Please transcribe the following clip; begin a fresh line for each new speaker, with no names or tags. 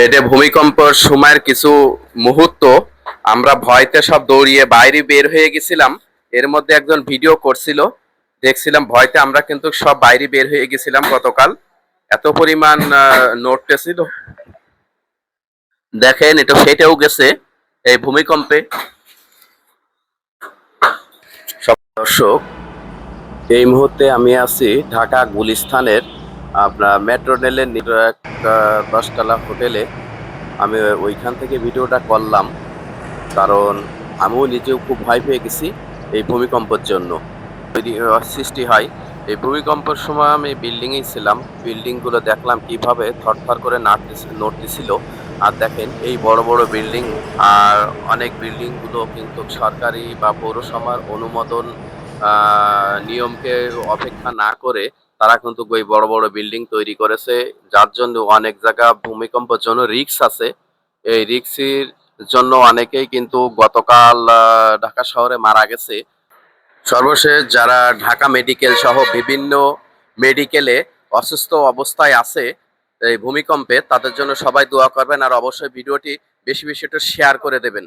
এটা ভূমিকম্পের সময়ের কিছু মুহূর্ত। আমরা ভয়তে সব দৌড়িয়ে বাইরে বের হয়ে গেছিলাম। এর মধ্যে একজন ভিডিও করছিল, দেখছিলাম ভয়তে আমরা কিন্তু সব বাইরে বের হয়ে গেছিলাম গতকাল। এত পরিমাণ নড়তেছিল, দেখেন এটা ফেটেও গেছে এই ভূমিকম্পে। সব দর্শক, এই মুহূর্তে আমি আছি ঢাকা গুলিস্তানের আপনার মেট্রো রেলের একটা 10 তলা হোটেলে। আমি ওইখান থেকে ভিডিওটা করলাম, কারণ আমিও নিজেও খুব ভয় পেয়ে গেছি এই ভূমিকম্পের জন্য। সৃষ্টি হয় এই ভূমিকম্পের সময়। আমি বিল্ডিংয়েই ছিলাম, বিল্ডিং গুলো দেখলাম কিভাবে থরথর করে নড়তেছিল। আর দেখেন এই বড় বড় বিল্ডিং, আর অনেক বিল্ডিং গুলো কিন্তু সরকারি বা পৌরসভার অনুমোদন নিয়মকে অপেক্ষা না করে তারা কিন্তু ওই বড় বড় বিল্ডিং তৈরি করেছে, যার জন্য অনেক জায়গা ভূমিকম্পের জন্য রিস্ক আছে। এই রিস্কের জন্য অনেকেই কিন্তু গতকাল ঢাকা শহরে মারা গেছে। সর্বশেষ যারা ঢাকা মেডিকেল সহ বিভিন্ন মেডিকেলে অসুস্থ অবস্থায় আছে এই ভূমিকম্পে, তাদের জন্য সবাই দোয়া করবেন, আর অবশ্যই ভিডিওটি বেশি বেশি একটু শেয়ার করে দেবেন।